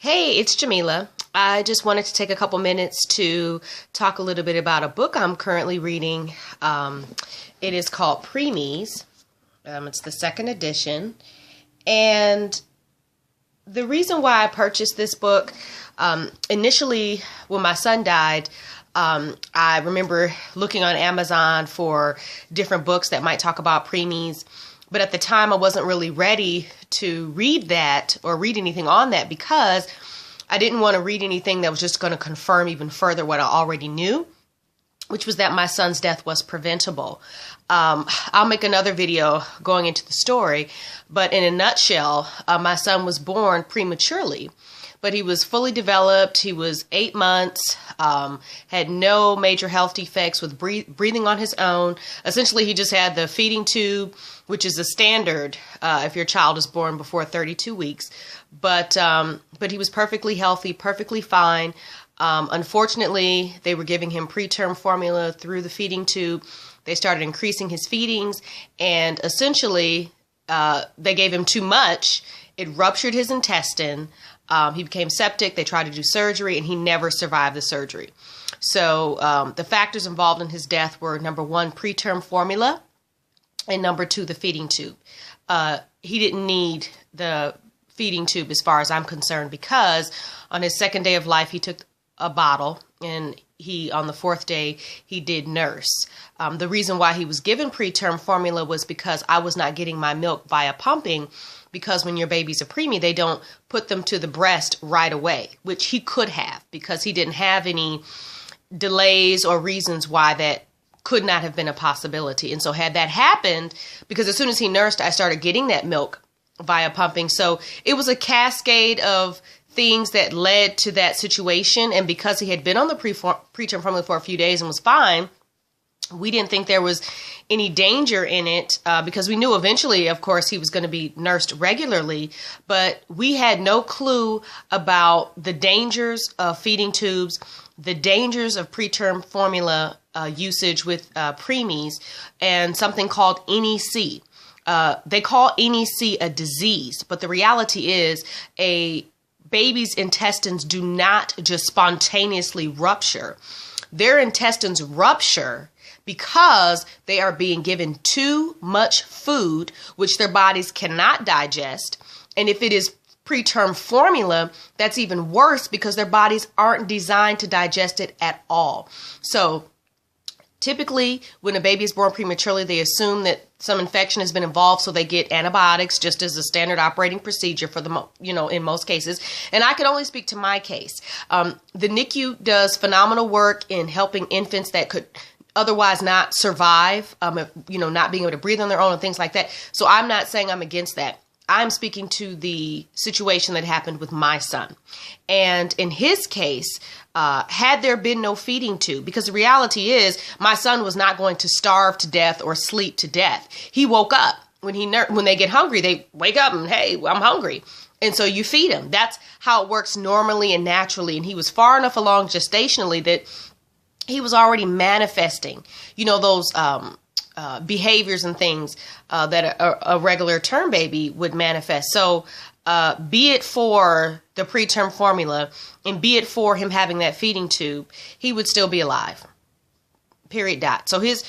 Hey, it's Jamila. I just wanted to take a couple minutes to talk a little bit about a book I'm currently reading. It is called Preemies. It's the second edition. And the reason why I purchased this book, initially when my son died, I remember looking on Amazon for different books that might talk about preemies. But at the time, I wasn't really ready to read that or read anything on that because I didn't want to read anything that was just going to confirm even further what I already knew, which was that my son's death was preventable. I'll make another video going into the story, but in a nutshell, my son was born prematurely. But he was fully developed. He was 8 months, had no major health defects with breathing on his own. Essentially, he just had the feeding tube, which is a standard if your child is born before 32 weeks. But he was perfectly healthy, perfectly fine. Unfortunately, they were giving him preterm formula through the feeding tube. They started increasing his feedings, and essentially, they gave him too much. It ruptured his intestine. He became septic. They tried to do surgery, and he never survived the surgery. So the factors involved in his death were, number one, preterm formula, and number two, the feeding tube. He didn't need the feeding tube as far as I'm concerned because on his second day of life, he took a bottle, and on the fourth day, he did nurse. The reason why he was given preterm formula was because I was not getting my milk via pumping, because when your baby's a preemie, they don't put them to the breast right away, which he could have because he didn't have any delays or reasons why that could not have been a possibility. And so had that happened, because as soon as he nursed, I started getting that milk via pumping. So it was a cascade of things that led to that situation. And because he had been on the preterm formula for a few days and was fine, we didn't think there was any danger in it because we knew eventually, of course, he was going to be nursed regularly. But we had no clue about the dangers of feeding tubes, the dangers of preterm formula usage with preemies, and something called NEC. They call NEC a disease, but the reality is a baby's intestines do not just spontaneously rupture. Their intestines rupture because they are being given too much food, which their bodies cannot digest. And if it is preterm formula, that's even worse because their bodies aren't designed to digest it at all. So typically, when a baby is born prematurely, they assume that some infection has been involved, so they get antibiotics just as a standard operating procedure for the, in most cases. And I can only speak to my case. The NICU does phenomenal work in helping infants that could otherwise not survive, not being able to breathe on their own and things like that. So I'm not saying I'm against that. I'm speaking to the situation that happened with my son. And in his case, had there been no feeding tube, because the reality is my son was not going to starve to death or sleep to death. He woke up. When they get hungry, they wake up and, hey, I'm hungry. And so you feed him. That's how it works normally and naturally. And he was far enough along gestationally that he was already manifesting, those behaviors and things that a regular term baby would manifest. So be it for the preterm formula and be it for him having that feeding tube, he would still be alive. Period. Dot. So his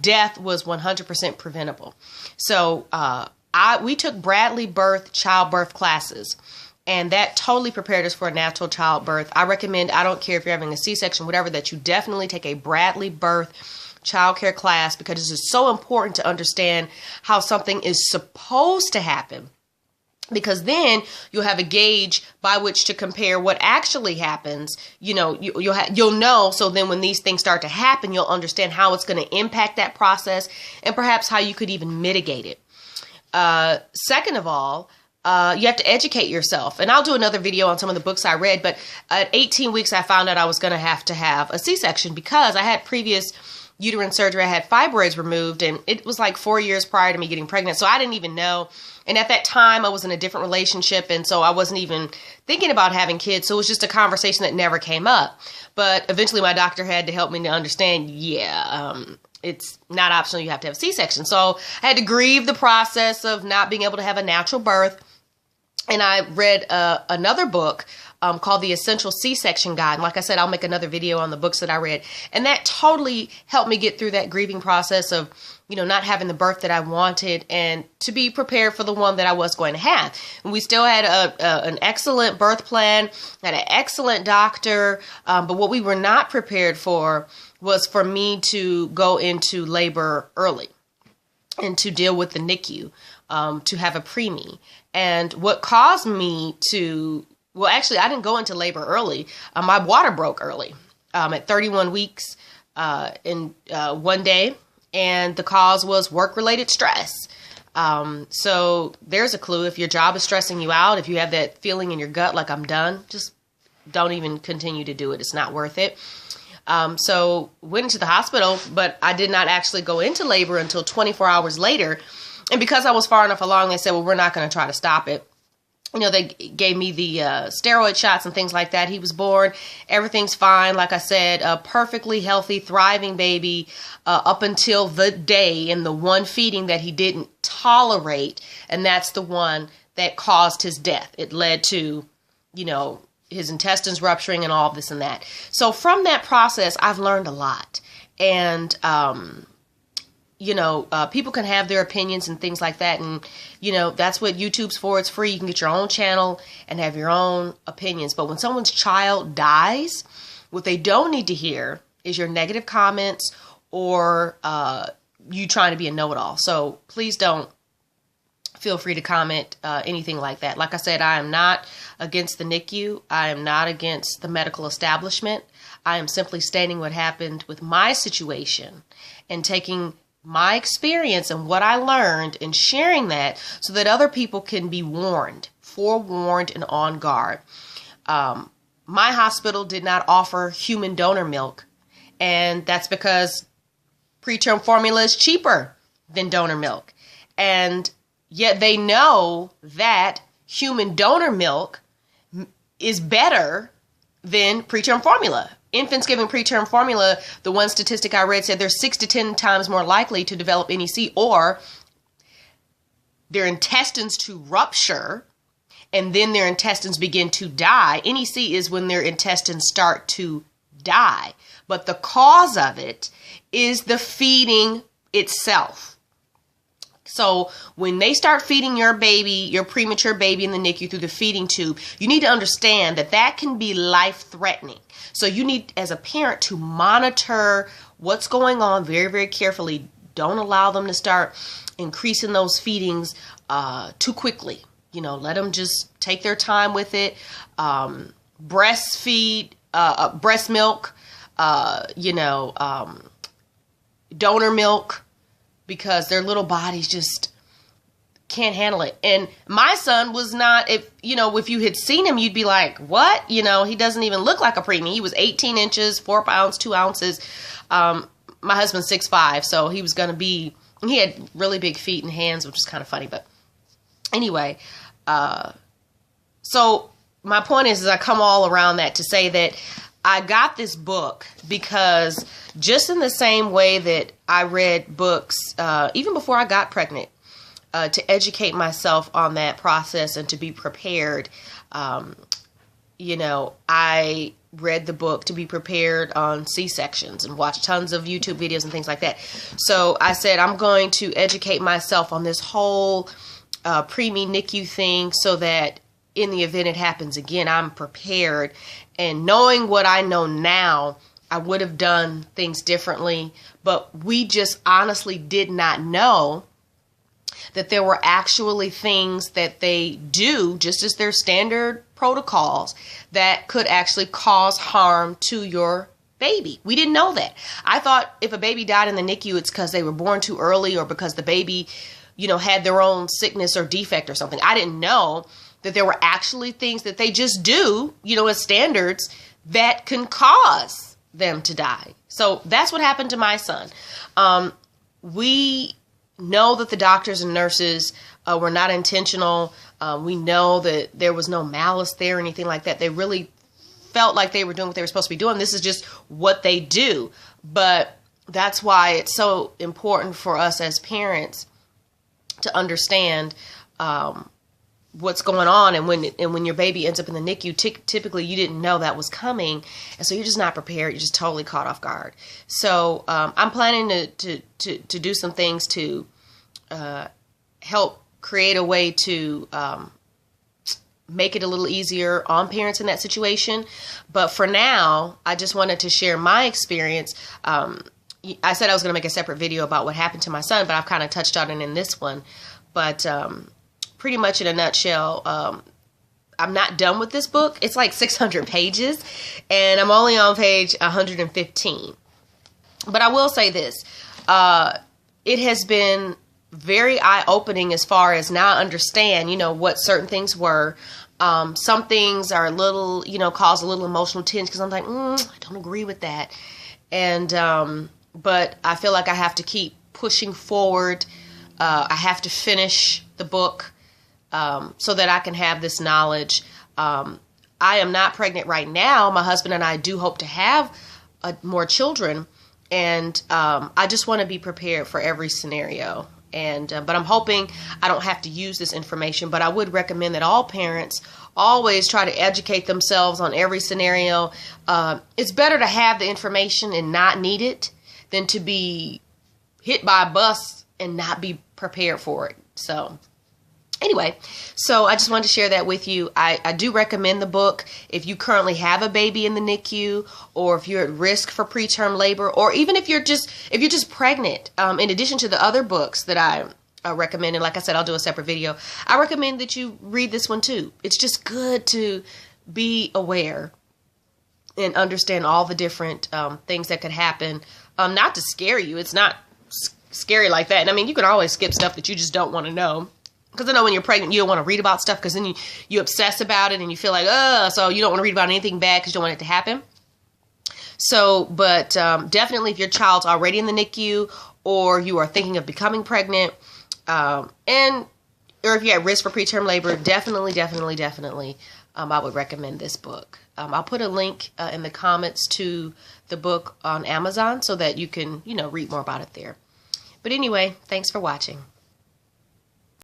death was 100% preventable. So we took Bradley childbirth classes. And that totally prepared us for a natural childbirth. I recommend, I don't care if you're having a C-section, whatever, that you definitely take a Bradley birth childcare class because this is so important to understand how something is supposed to happen. Because then you'll have a gauge by which to compare what actually happens. You'll know. So then when these things start to happen, you'll understand how it's going to impact that process and perhaps how you could even mitigate it. Second of all, you have to educate yourself. And I'll do another video on some of the books I read. But at 18 weeks, I found out I was going to have a C-section because I had previous uterine surgery. I had fibroids removed, and it was like 4 years prior to me getting pregnant. So I didn't even know. And at that time, I was in a different relationship, and so I wasn't even thinking about having kids. So it was just a conversation that never came up. But eventually, my doctor had to help me to understand, it's not optional. You have to have a C-section. So I had to grieve the process of not being able to have a natural birth. And I read another book called The Essential C-Section Guide. And like I said, I'll make another video on the books that I read. And that totally helped me get through that grieving process of, not having the birth that I wanted and to be prepared for the one that I was going to have. And we still had an excellent birth plan, had an excellent doctor. But what we were not prepared for was for me to go into labor early and to deal with the NICU, to have a preemie. And what caused me to, well, actually, I didn't go into labor early. My water broke early at 31 weeks in one day. And the cause was work-related stress. So there's a clue. If your job is stressing you out, if you have that feeling in your gut like I'm done, just don't even continue to do it. It's not worth it. So went into the hospital, but I did not actually go into labor until 24 hours later. And because I was far enough along, they said, well, we're not going to try to stop it. They gave me the steroid shots and things like that. He was born. Everything's fine. Like I said, a perfectly healthy, thriving baby up until the day and the one feeding that he didn't tolerate. And that's the one that caused his death. It led to, his intestines rupturing and all this and that. So from that process, I've learned a lot. And, people can have their opinions and things like that. And, that's what YouTube's for. It's free. You can get your own channel and have your own opinions. But when someone's child dies, what they don't need to hear is your negative comments or you trying to be a know-it-all. So please don't feel free to comment anything like that. Like I said, I am not against the NICU. I am not against the medical establishment. I am simply stating what happened with my situation and taking my experience and what I learned and sharing that so that other people can be warned, forewarned, and on guard. My hospital did not offer human donor milk, and that's because preterm formula is cheaper than donor milk. And yet they know that human donor milk is better than preterm formula. Infants given preterm formula, the one statistic I read said they're 6 to 10 times more likely to develop NEC or their intestines to rupture and then their intestines begin to die. NEC is when their intestines start to die. But the cause of it is the feeding itself. So when they start feeding your baby, your premature baby in the NICU through the feeding tube, you need to understand that that can be life-threatening. So you need, as a parent, to monitor what's going on very, very carefully. Don't allow them to start increasing those feedings too quickly. Let them just take their time with it. Breastfeed, breast milk, donor milk, because their little bodies just can't handle it. And my son was not, if you had seen him, you'd be like, what? He doesn't even look like a preemie. He was 18 inches, 4 pounds, 2 ounces. My husband's 6'5", so he was going to be, he had really big feet and hands, which is kind of funny. But anyway, so my point is I come all around that to say that I got this book because just in the same way that I read books, even before I got pregnant, to educate myself on that process and to be prepared, I read the book to be prepared on C-sections and watched tons of YouTube videos and things like that. So I said, I'm going to educate myself on this whole preemie NICU thing so that in the event it happens again, I'm prepared. And knowing what I know now, I would have done things differently, but we just honestly did not know that there were actually things that they do, just as their standard protocols, that could actually cause harm to your baby. We didn't know that. I thought if a baby died in the NICU, it's because they were born too early or because the baby, had their own sickness or defect or something. I didn't know that there were actually things that they just do, as standards that can cause them to die. So that's what happened to my son. We know that the doctors and nurses were not intentional. We know that there was no malice there or anything like that. They really felt like they were doing what they were supposed to be doing. This is just what they do. But that's why it's so important for us as parents to understand what's going on, and when your baby ends up in the NICU, typically you didn't know that was coming, and so you're just not prepared. You're just totally caught off guard. So I'm planning to do some things to help create a way to make it a little easier on parents in that situation. But for now, I just wanted to share my experience. I said I was going to make a separate video about what happened to my son, but I've kind of touched on it in this one. But pretty much in a nutshell, I'm not done with this book. It's like 600 pages, and I'm only on page 115. But I will say this. It has been very eye-opening as far as now I understand, what certain things were. Some things are a little, cause a little emotional tinge because I'm like, I don't agree with that. And but I feel like I have to keep pushing forward. I have to finish the book so that I can have this knowledge. I am not pregnant right now. My husband and I do hope to have more children, and I just want to be prepared for every scenario. And but I'm hoping I don't have to use this information, but I would recommend that all parents always try to educate themselves on every scenario. It's better to have the information and not need it than to be hit by a bus and not be prepared for it. So anyway, so I just wanted to share that with you. I do recommend the book if you currently have a baby in the NICU, or if you're at risk for preterm labor, or even if you're just pregnant. In addition to the other books that I recommend, and like I said, I'll do a separate video, I recommend that you read this one too. It's just good to be aware and understand all the different things that could happen. Not to scare you. It's not scary like that. And I mean, you can always skip stuff that you just don't want to know. Because I know when you're pregnant, you don't want to read about stuff because then you obsess about it and you feel like, so you don't want to read about anything bad because you don't want it to happen. So, but definitely if your child's already in the NICU, or you are thinking of becoming pregnant, or if you're at risk for preterm labor, definitely, I would recommend this book. I'll put a link in the comments to the book on Amazon so that you can, read more about it there. But anyway, thanks for watching.